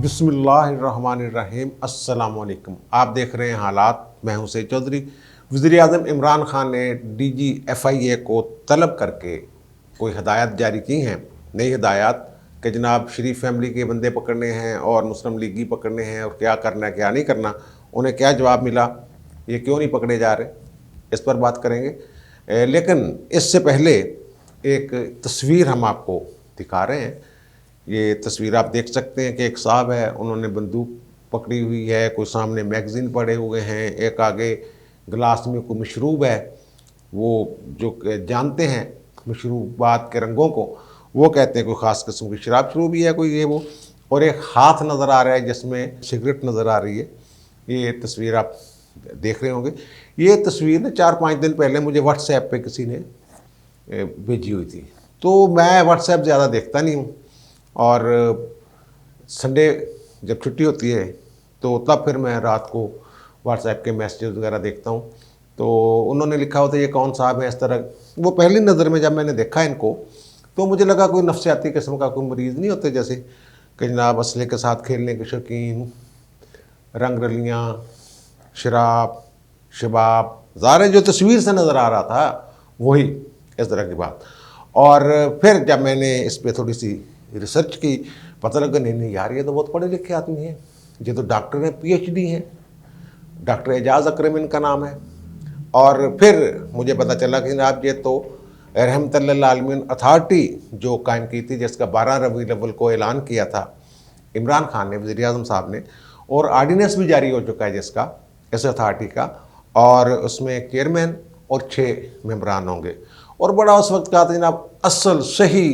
बिस्मिल्लाहिर्रहमानिर्रहीम। अस्सलाम वालेकुम। आप देख रहे हैं हालात। मैं हूं सैयद चौधरी। वज़ीर-ए-आज़म इमरान खान ने DGFIA को तलब करके कोई हदायत जारी की हैं, नई हदायत कि जनाब शरीफ फैमिली के बंदे पकड़ने हैं और मुस्लिम लीगी पकड़ने हैं और क्या करना है क्या नहीं करना। उन्हें क्या जवाब मिला, ये क्यों नहीं पकड़े जा रहे, इस पर बात करेंगे। लेकिन इससे पहले एक तस्वीर हम आपको दिखा रहे हैं। ये तस्वीर आप देख सकते हैं कि एक साहब है, उन्होंने बंदूक पकड़ी हुई है, कोई सामने मैगज़ीन पड़े हुए हैं, एक आगे गिलास में कोई मशरूब है। वो जो जानते हैं मशरूबात के रंगों को, वो कहते हैं कोई ख़ास किस्म की शराब शरूबी है कोई ये वो, और एक हाथ नज़र आ रहा है जिसमें सिगरेट नज़र आ रही है। ये तस्वीर आप देख रहे होंगे। ये तस्वीर ना 4-5 दिन पहले मुझे व्हाट्सएप पे किसी ने भेजी हुई थी। तो मैं व्हाट्सएप ज़्यादा देखता नहीं हूँ, और संडे जब छुट्टी होती है तो तब फिर मैं रात को व्हाट्सएप के मैसेज वगैरह देखता हूँ। तो उन्होंने लिखा होता है ये कौन साहब है इस तरह। वो पहली नज़र में जब मैंने देखा इनको तो मुझे लगा कोई नफ्सियाती किस्म का कोई मरीज़ नहीं होते, जैसे कि जनाब असले के साथ खेलने के शौकीन, रंग रलियाँ, शराब शबाब, ज़ाहिर जो तस्वीर से नज़र आ रहा था वही इस तरह की बात। और फिर जब मैंने इस पर थोड़ी सी रिसर्च की, पता लगा नहीं यार ये तो बहुत पढ़े लिखे आदमी हैं, ये तो डॉक्टर हैं, PhD हैं, डॉक्टर एजाज़ अकरम इनका नाम है। और फिर मुझे पता चला कि जनाब ये तो रहमतुल्लिल आलमीन अथॉरिटी जो कायम की थी, जिसका 12 रबीउल अव्वल को ऐलान किया था इमरान खान ने, वज़ीर-ए-आज़म साहब ने, और आर्डीनेंस भी जारी हो चुका है जिसका, इस अथॉरिटी का, और उसमें एक चेयरमैन और 6 मेंबरान होंगे। और बड़ा उस वक्त कहा था जनाब असल सही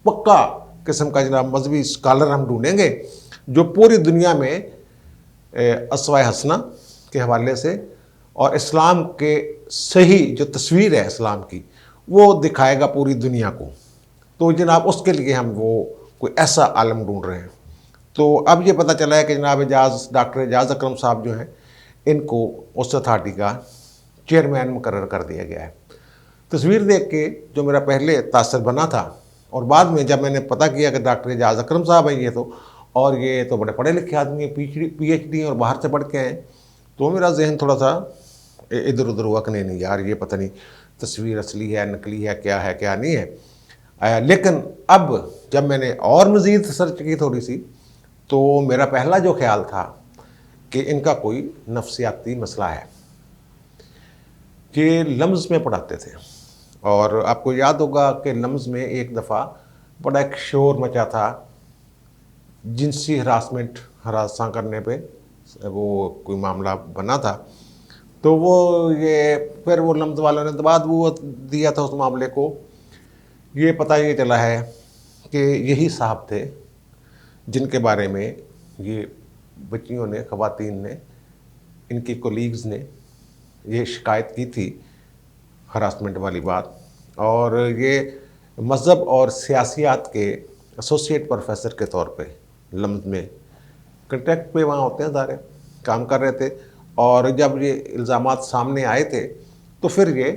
पक्का किस्म का जनाब मजहबी स्कॉलर हम ढूंढेंगे जो पूरी दुनिया में अस्वाए हसना के हवाले से और इस्लाम के सही जो तस्वीर है इस्लाम की वो दिखाएगा पूरी दुनिया को। तो जनाब उसके लिए हम वो कोई ऐसा आलम ढूंढ रहे हैं। तो अब ये पता चला है कि जनाब डॉक्टर एजाज़ अकरम साहब जो हैं इनको उस अथॉरिटी का चेयरमैन मुकर्रर कर दिया गया है। तस्वीर देख के जो मेरा पहले तासर बना था, और बाद में जब मैंने पता किया कि डॉक्टर एजाज़ अकरम साहब हैं ये तो, और ये तो बड़े पढ़े लिखे आदमी हैं, PhD और बाहर से पढ़ के आए, तो मेरा जहन थोड़ा सा इधर उधर हुआ कि नहीं यार ये पता नहीं तस्वीर असली है नकली है क्या नहीं है। लेकिन अब जब मैंने और मज़ीद सर्च की थोड़ी सी, तो मेरा पहला जो ख्याल था कि इनका कोई नफ्सियाती मसला है। कि लम्ज़ में पढ़ाते थे, और आपको याद होगा कि लम्ज़ में एक दफ़ा बड़ा एक शोर मचा था जिनसी हरासा करने पे, वो कोई मामला बना था। तो वो ये फिर वो लम्ज़ वालों ने दबा वो दिया था उस मामले को। ये पता ये चला है कि यही साहब थे जिनके बारे में ये बच्चियों ने, ख़वातीन ने, इनकी कोलीग्स ने ये शिकायत की थी, हरासमेंट वाली बात। और ये मज़हब और सियासियात के एसोसिएट प्रोफेसर के तौर पे लम्ज़ में कंट्रैक्ट पे वहाँ होते हैं, सारे काम कर रहे थे। और जब ये इल्ज़ामात सामने आए थे तो फिर ये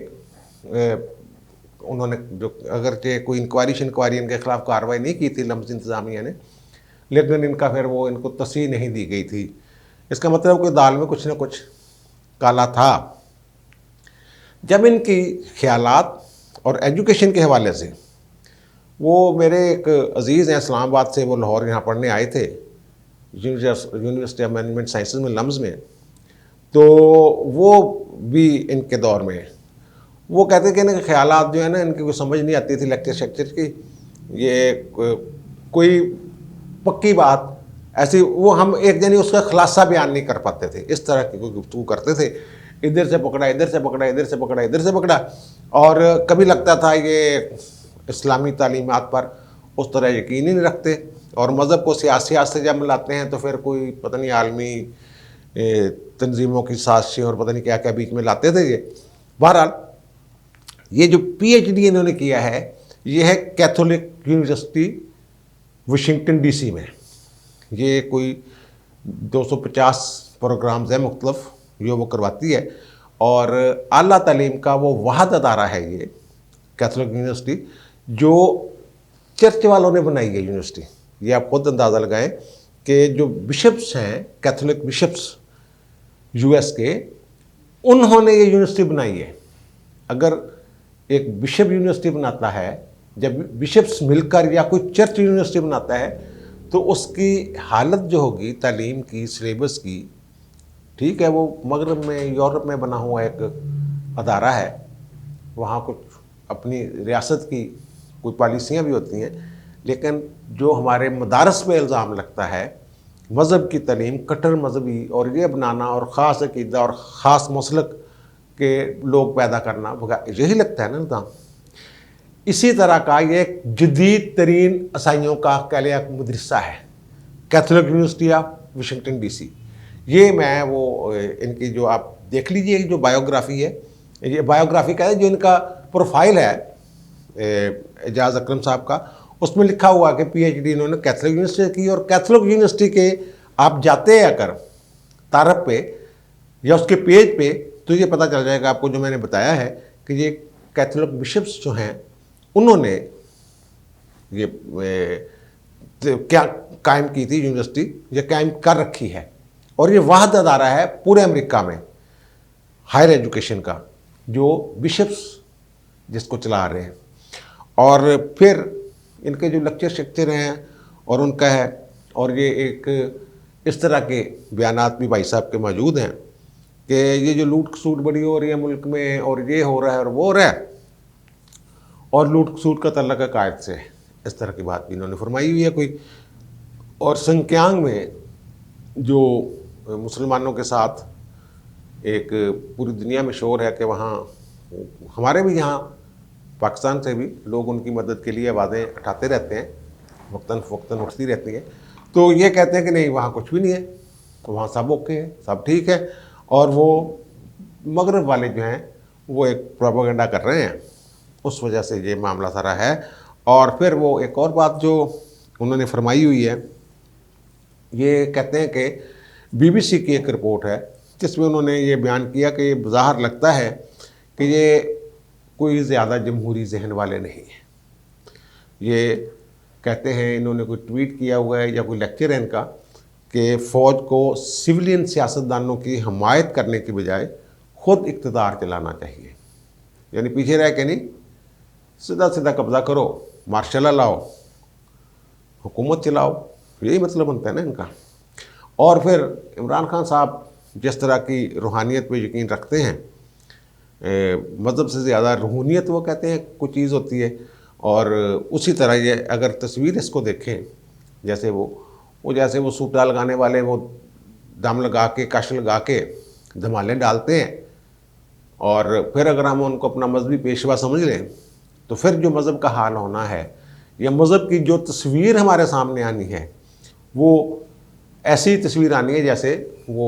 उन्होंने जो अगरचे कोई इंक्वायरी इनके ख़िलाफ़ कार्रवाई नहीं की थी लम्ज़ इंतज़ामिया ने, लेकिन इनका फिर वो इनको तस्वीर नहीं दी गई थी। इसका मतलब कोई दाल में कुछ न कुछ काला था। जब इनकी ख़यालात और एजुकेशन के हवाले से, वो मेरे एक अज़ीज़ हैं इस्लामाबाद से, वो लाहौर यहाँ पढ़ने आए थे यूनिवर्सिटी ऑफ मैनेजमेंट साइंसेस में लम्ज़ में। तो वो भी इनके दौर में वो कहते कि इनके ख़यालात जो है ना, इनकी कोई समझ नहीं आती थी लेक्चर शेक्चर की। ये कोई पक्की बात ऐसी वो हम एक जनी उसका खुलासा बयान नहीं कर पाते थे, इस तरह की कोई गुफ्तगू करते थे। इधर से पकड़ा, इधर से पकड़ा, इधर से पकड़ा, इधर से पकड़ा। और कभी लगता था ये इस्लामी तालीमात पर उस तरह यकीन ही नहीं रखते, और मज़हब को सियासियात से जब मिलाते हैं तो फिर कोई पता नहीं आलमी तंजीमों की साजिशें और पता नहीं क्या क्या बीच में लाते थे ये। बहरहाल ये जो PhD इन्होंने किया है ये है कैथोलिक यूनिवर्सिटी वाशिंगटन DC में। ये कोई 250 प्रोग्राम्स हैं मुख्तलिफ जो वो करवाती है, और आला तालीम का वो वाहद अदारा है ये कैथोलिक यूनिवर्सिटी, जो चर्च वालों ने बनाई है यूनिवर्सिटी। ये आप खुद अंदाज़ा लगाएं कि जो बिशप्स हैं, कैथोलिक बिशप्स यूएस के, उन्होंने ये यूनिवर्सिटी बनाई है। अगर एक बिशप यूनिवर्सिटी बनाता है, जब बिशप्स मिलकर या कोई चर्च यूनिवर्सिटी बनाता है, तो उसकी हालत जो होगी तालीम की, सिलेबस की, ठीक है वो मगरब में, यूरोप में बना हुआ एक अदारा है, वहाँ कुछ अपनी रियासत की कोई पॉलिसियाँ भी होती हैं, लेकिन जो हमारे मदारस पे इल्ज़ाम लगता है मज़हब की तालीम कट्टर मजहबी और ये बनाना और ख़ास अक़ीदा और ख़ास मसलक के लोग पैदा करना, यही लगता है ना निज़ाम। इसी तरह का ये एक जदीद तरीन ईसाइयों का कह लिया मदरसा है, Catholic university of Washington DC। ये मैं वो इनकी जो आप देख लीजिए जो बायोग्राफी है, ये बायोग्राफी का है, जो इनका प्रोफाइल है एजाज़ अकरम साहब का, उसमें लिखा हुआ कि PhD इन्होंने कैथोलिक यूनिवर्सिटी की। और कैथोलिक यूनिवर्सिटी के आप जाते हैं अगर तारफ पे या उसके पेज पे, तो ये पता चल जाएगा आपको जो मैंने बताया है कि ये कैथोलिक बिशप्स जो हैं उन्होंने ये क्या कायम की थी यूनिवर्सिटी, ये कायम कर रखी है। और ये वाहिद अदारा है पूरे अमेरिका में हायर एजुकेशन का जो बिशप्स जिसको चला रहे हैं। और फिर इनके जो लेक्चर हैं और उनका है, और ये एक इस तरह के बयानात भी भाई साहब के मौजूद हैं कि ये जो लूट खसूट बड़ी हो रही है मुल्क में, और ये हो रहा है और वो हो रहा है, और लूट खसूट का तल्लक है कायद से, इस तरह की बात भी इन्होंने फरमाई हुई है कोई। और संक्यांग में जो मुसलमानों के साथ एक पूरी दुनिया में शोर है कि वहाँ हमारे भी यहाँ पाकिस्तान से भी लोग उनकी मदद के लिए आवाज़ें उठाते रहते हैं, वक्तन फ़वक्तन उठती रहती हैं, तो ये कहते हैं कि नहीं वहाँ कुछ भी नहीं है, तो वहाँ सब ओके है, सब ठीक है। और वो मगरब वाले जो हैं वो एक प्रोपेगेंडा कर रहे हैं, उस वजह से ये मामला सारा है। और फिर वो एक और बात जो उन्होंने फरमाई हुई है, ये कहते हैं कि BBC की एक रिपोर्ट है जिसमें उन्होंने ये बयान किया कि ये बाहर लगता है कि ये कोई ज़्यादा जमहूरी जहन वाले नहीं हैं। ये कहते हैं, इन्होंने कोई ट्वीट किया हुआ है या कोई लेक्चर है इनका कि फ़ौज को सिविलियन सियासतदानों की हमायत करने की बजाय ख़ुद इक़्तिदार चलाना चाहिए, यानी पीछे रह के नहीं, सीधा सीधा कब्ज़ा करो, मार्शल लाओ, हुकूमत चलाओ, यही मतलब बनता है ना इनका। और फिर इमरान खान साहब जिस तरह की रूहानियत पे यकीन रखते हैं, मज़हब से ज़्यादा रूहानियत वो कहते हैं कुछ चीज़ होती है। और उसी तरह ये अगर तस्वीर इसको देखें, जैसे वो सूटा लगाने वाले वो दम लगा के कश लगा के धमालें डालते हैं, और फिर अगर हम उनको अपना मजहबी पेशवा समझ लें तो फिर जो मज़हब का हाल होना है या मज़हब की जो तस्वीर हमारे सामने आनी है वो ऐसी तस्वीर आनी है जैसे वो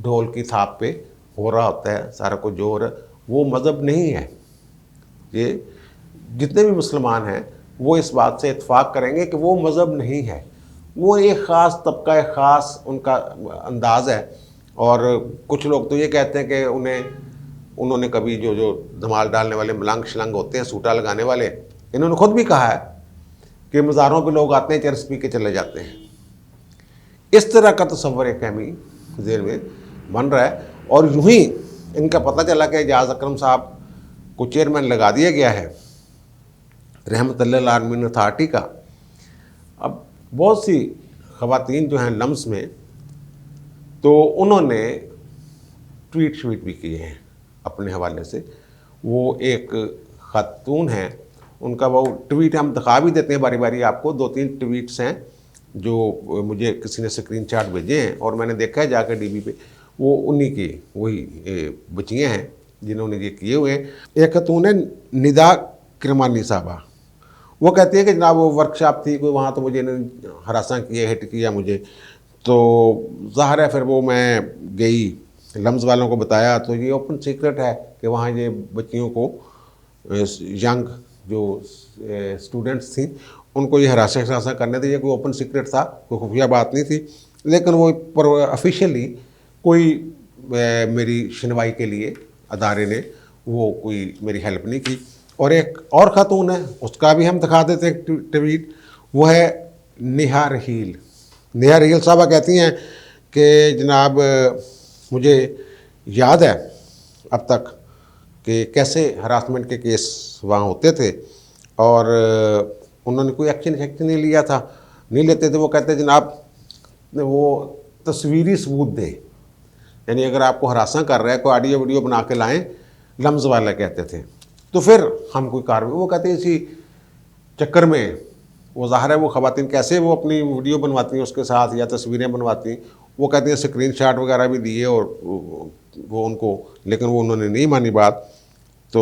ढोल की थाप पे हो रहा होता है सारा कुछ जो हो रहा है, वो मज़हब नहीं है। ये जितने भी मुसलमान हैं वो इस बात से इत्फाक करेंगे कि वो मज़हब नहीं है, वो एक ख़ास तबका, एक ख़ास उनका अंदाज़ है। और कुछ लोग तो ये कहते हैं कि उन्होंने कभी जो धमाल डालने वाले मलंग शलंग होते हैं, सूटा लगाने वाले, इन्होंने खुद भी कहा है कि मज़ारों पे लोग आते हैं, चरस पी के चले जाते हैं। इस तरह का तस्वर एक फहमी ज़हन में बन रहा है। और यूँ ही इनका पता चला कि एजाज़ अकरम साहब को चेयरमैन लगा दिया गया है रहमतुल्लाह लिल आलमीन अथॉरिटी का। अब बहुत सी ख़वातीन जो हैं लम्स में, तो उन्होंने ट्वीट भी किए हैं अपने हवाले से। वो एक ख़ातून हैं, उनका वो ट्वीट हम दिखा भी देते हैं बारी बारी आपको, 2-3 ट्वीट्स हैं जो मुझे किसी ने स्क्रीनशॉट भेजे हैं और मैंने देखा है जाकर DB पे, वो उन्हीं की वही बच्चियाँ हैं जिन्होंने ये किए हुए हैं। एक खातून है निदा किरमानी साहबा, वो कहती है कि जनाब वो वर्कशॉप थी कोई वहाँ, तो मुझे इन्होंने हरासा किया, हिट किया मुझे, तो ज़ाहिर है फिर वो मैं गई, लम्स वालों को बताया, तो ये ओपन सीक्रेट है कि वहाँ ये बच्चियों को यंग जो स्टूडेंट्स थी उनको ये हरासा करने थे। ये कोई ओपन सीक्रेट था, कोई खुफिया बात नहीं थी, लेकिन वो पर ऑफिशियली कोई मेरी सुनवाई के लिए अदारे ने वो कोई मेरी हेल्प नहीं की। और एक और ख़ातून है, उसका भी हम दिखा देते हैं ट्वीट, वो है नेहा रहील। नेहा रियल साहबा कहती हैं कि जनाब मुझे याद है अब तक कि कैसे हरासमेंट के केस वहाँ होते थे और उन्होंने कोई एक्शन नहीं लिया था, नहीं लेते थे। वो कहते जनाब वो तस्वीरी सबूत दें, यानी अगर आपको हरासा कर रहा है कोई ऑडियो वीडियो बना के लाएं, लम्ज़ वाला कहते थे, तो फिर हम कोई कार्रवाई। वो कहते हैं इसी चक्कर में वो ज़ाहिर है वो ख़वातीन कैसे वो अपनी वीडियो बनवाती हैं उसके साथ या तस्वीरें बनवाती, वो कहते हैं स्क्रीनशॉट वगैरह भी दिए और वो उनको, लेकिन वो उन्होंने नहीं मानी बात। तो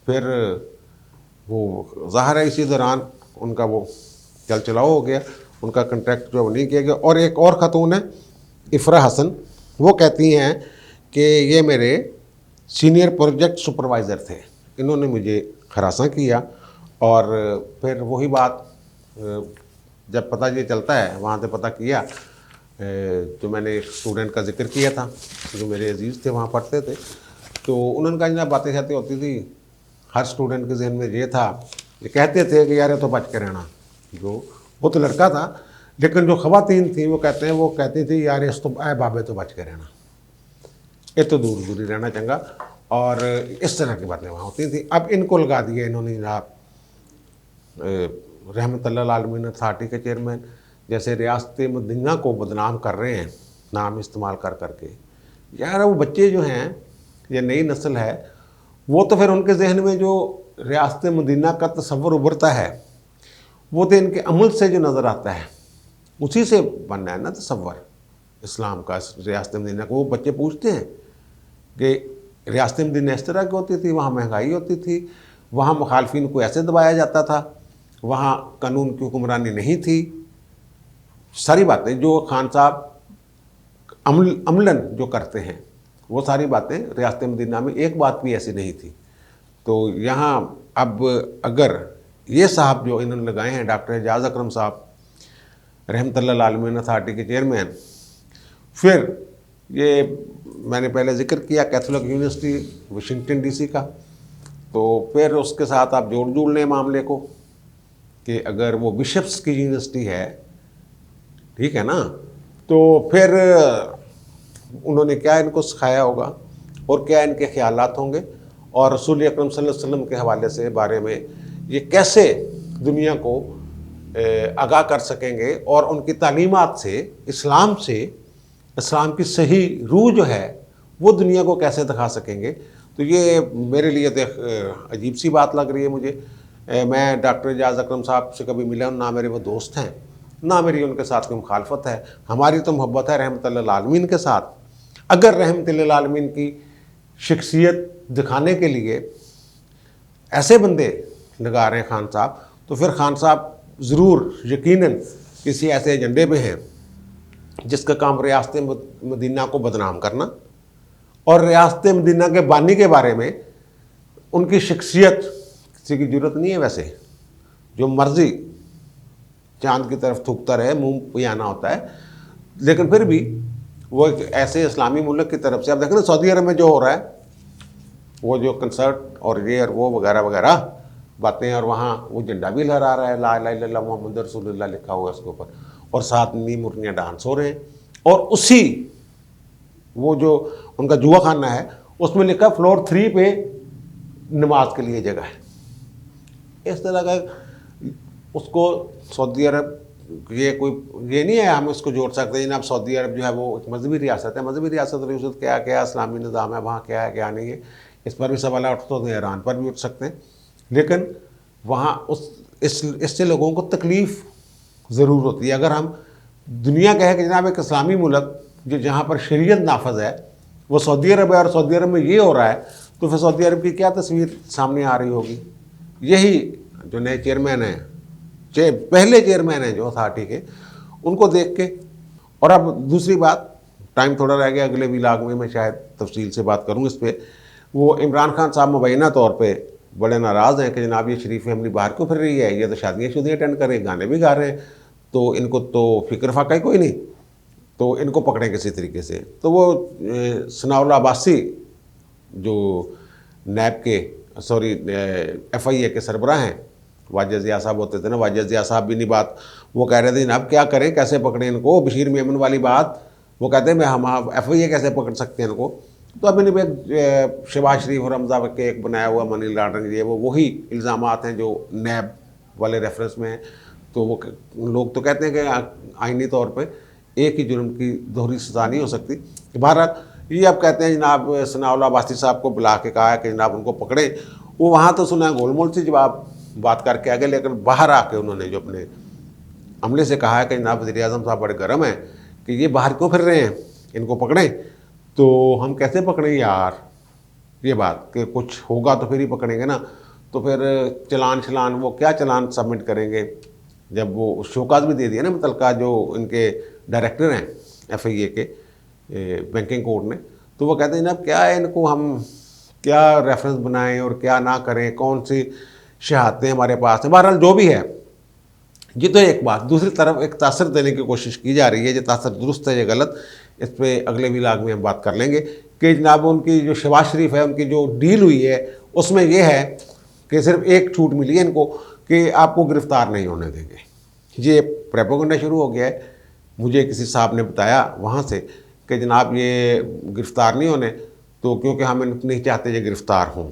फिर वो ज़ाहिर है इसी दौरान उनका वो चल चलाओ हो गया, उनका कंट्रैक्ट जो नहीं किया गया। और एक और ख़तून है इफ़रा हसन, वो कहती हैं कि ये मेरे सीनियर प्रोजेक्ट सुपरवाइज़र थे, इन्होंने मुझे हरासा किया। और फिर वही बात जब पता ये चलता है, वहाँ से पता किया, जो मैंने एक स्टूडेंट का जिक्र किया था जो मेरे अजीज़ थे वहाँ पढ़ते थे, तो उन्होंने कहा जनाब बातें शातें होती थी, हर स्टूडेंट के जहन में ये था, ये कहते थे कि यार ये तो बच के रहना, जो वो तो लड़का था, लेकिन जो ख़वातीन थी वो कहती थी यार इस तो आए बाबे तो बच के रहना, ये तो दूर दूर ही रहना चंगा। और इस तरह की बातें वहाँ होती थी। अब इनको लगा दिया इन्होंने जनाब रहमतुल्लाह आलमीन अथॉरिटी के चेयरमैन, जैसे रियासत मदीना को बदनाम कर रहे हैं नाम इस्तेमाल कर करके। यार वो बच्चे जो हैं, ये नई नस्ल है, वो तो फिर उनके जहन में जो रियासत मदीना का तस्वर उभरता है वो तो इनके अमल से जो नज़र आता है उसी से बनना है ना तस्वर इस्लाम का। रियासत मदीना को वो बच्चे पूछते हैं कि रियासत मदीना इस तरह की होती थी, वहाँ महंगाई होती थी, वहाँ मुखालफिन को ऐसे दबाया जाता था, वहाँ कानून की हुक्मरानी नहीं थी। सारी बातें जो खान साहब अमलन जो करते हैं वो सारी बातें रियासत मदीना में एक बात भी ऐसी नहीं थी। तो यहाँ अब अगर ये साहब जो इन्होंने लगाए हैं डॉक्टर एजाज अकरम साहब रहमतुल्लाह आलमीन अथॉरिटी के चेयरमैन, फिर ये मैंने पहले जिक्र किया कैथोलिक यूनिवर्सिटी वाशिंगटन डीसी का, तो फिर उसके साथ आप जोड़ लें मामले को कि अगर वो बिशप्स की यूनिवर्सिटी है, ठीक है ना, तो फिर उन्होंने क्या इनको सिखाया होगा और क्या इनके ख्यालात होंगे, और रसूल अकरम सल्लल्लाहु अलैहि वसल्लम के हवाले से बारे में ये कैसे दुनिया को आगाह कर सकेंगे और उनकी तालीमात से इस्लाम की सही रूह जो है वो दुनिया को कैसे दिखा सकेंगे। तो ये मेरे लिए तो अजीब सी बात लग रही है मुझे। मैं डॉक्टर एजाज अकरम साहब से कभी मिला, ना मेरे वो दोस्त हैं, ना मेरी उनके साथ कोई मुखालफत है, हमारी तो मोहब्बत है रहमतुल्लाह आलमीन के साथ। अगर रहमतुल्लाह आलमीन की शख्सियत दिखाने के लिए ऐसे बंदे लगा रहे हैं खान साहब, तो फिर खान साहब ज़रूर यकीनन किसी ऐसे एजेंडे पे हैं जिसका काम रियासत मदीना को बदनाम करना और रियासत मदीना के बानी के बारे में उनकी शख्सियत किसी की ज़रूरत नहीं है। वैसे जो मर्ज़ी चांद की तरफ थूकता रहे, मुंह पियाना होता है, लेकिन फिर भी वो एक ऐसे इस्लामी मुल्क की तरफ से, आप देखें ना सऊदी अरब में जो हो रहा है, वो जो कंसर्ट और ये और वो वगैरह वगैरह बातें, और वहाँ वो झंडा भी लहरा रहा है, ला इलाहा इल्लल्लाह मुहम्मद रसूलुल्लाह लिखा हुआ है उसके ऊपर, और साथ नी मुर्नियाँ डांस हो रहे हैं, और उसी वो जो उनका जुआ खाना है उसमें लिखा फ्लोर 3 पे नमाज के लिए जगह है। इस तरह का उसको सऊदी अरब ये नहीं है हम इसको जोड़ सकते हैं जनाब सऊदी अरब जो है वो एक मजहबी रियासत है, मजहबी रियासत रियासत क्या क्या इस्लामी निज़ाम है, वहाँ क्या है क्या नहीं है, इस पर भी सवाल उठते हैं, ईरान पर भी उठ सकते हैं। लेकिन वहाँ इससे लोगों को तकलीफ़ ज़रूर होती है। अगर हम दुनिया कहे कि जनाब एक इस्लामी मुल्क जो जहाँ पर शरीयत नाफज है वो सऊदी अरब है और सऊदी अरब में ये हो रहा है, तो फिर सऊदी अरब की क्या तस्वीर सामने आ रही होगी। यही जो नए चेयरमैन हैं, पहले चेयरमैन हैं जो अथॉरिटी के, उनको देख के। और अब दूसरी बात, टाइम थोड़ा रह गया, अगले व्लॉग में मैं शायद तफसील से बात करूँ इस पर। वो इमरान खान साहब मुबैना तौर पर बड़े नाराज़ हैं कि जनाब ये शरीफ फैमिली बाहर क्यों फिर रही है, ये तो शादियाँ अटेंड कर रहे हैं, गाने भी गा रहे हैं, तो इनको तो फ़िक्र फाका ही कोई नहीं, तो इनको पकड़ें किसी तरीके से। तो वो सनाउल्लाह अब्बासी जो नैब के FIA के सरबराह हैं, वाजिद ज़िया साहब होते थे ना, वाजिद ज़िया साहब भी नहीं बात वो कह रहे थे जनाब क्या करें, कैसे पकड़ें इनको, बशीर मेमन वाली बात वो कहते हैं मैं हम FIA कैसे पकड़ सकते हैं इनको। तो अभी नहीं शहबाज शरीफ और हमजा के एक बनाया हुआ मनी लॉन्ड्रिंग, ये वो वही इल्ज़ामात हैं जो नैब वाले रेफरेंस में हैं। तो वो लोग तो कहते हैं कि आइनी तौर पे एक ही जुर्म की दोहरी सज़ा नहीं हो सकती। बहरहाल ये अब कहते हैं जनाब सनाउल्लाह अब्बासी साहब को बुला के कहा है कि जनाब उनको पकड़े। वो वहाँ तो सुना है गोलमोल से जवाब बात करके आ गए, लेकिन बाहर आके उन्होंने जो अपने अमले से कहा है कि जनाब वज़ीर आज़म साहब बड़े गर्म हैं कि ये बाहर क्यों फिर रहे हैं, इनको पकड़ें। तो हम कैसे पकड़ें यार, ये बात कि कुछ होगा तो फिर ही पकड़ेंगे ना। तो फिर चलान वो क्या चलान सबमिट करेंगे, जब वो शोकाज भी दे दिया ना मुतलका जो इनके डायरेक्टर हैं FIA के बैंकिंग कोर्ट ने। तो वो कहते हैं जनाब क्या है, इनको हम क्या रेफरेंस बनाएं और क्या ना करें, कौन सी शहादतें हमारे पास हैं। बहरहाल जो भी है ये तो एक बात, दूसरी तरफ एक तासर देने की कोशिश की जा रही है। ये तासर दुरुस्त है या गलत, इस पर अगले व्लॉग में हम बात कर लेंगे कि जनाब उनकी जो शहबाज शरीफ है उनकी जो डील हुई है उसमें यह है कि सिर्फ एक छूट मिली है इनको कि आपको गिरफ़्तार नहीं होने देंगे। ये प्रोपेगेंडा शुरू हो गया है, मुझे किसी साहब ने बताया वहाँ से कि जनाब ये गिरफ़्तार नहीं होने, तो क्योंकि हम नहीं चाहते ये गिरफ़्तार हों।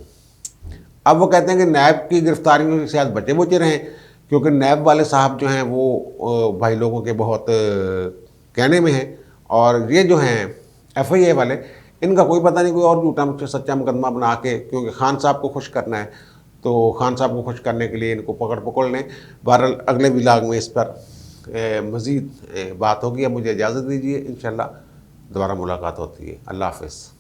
अब वो कहते हैं कि नैब की गिरफ्तारियों से शायद बचे बचे रहें, क्योंकि नैब वाले साहब जो हैं वो भाई लोगों के बहुत कहने में हैं, और ये जो हैं FIA वाले इनका कोई पता नहीं, कोई और झूठा सच्चा मुकदमा बना के, क्योंकि खान साहब को खुश करना है, तो खान साहब को खुश करने के लिए इनको पकड़ लें। बहरहाल अगले व्लॉग में इस पर मज़ीद बात होगी। अब मुझे इजाज़त दीजिए, इंशाल्लाह दोबारा मुलाकात होती है। अल्लाह हाफ़िज़।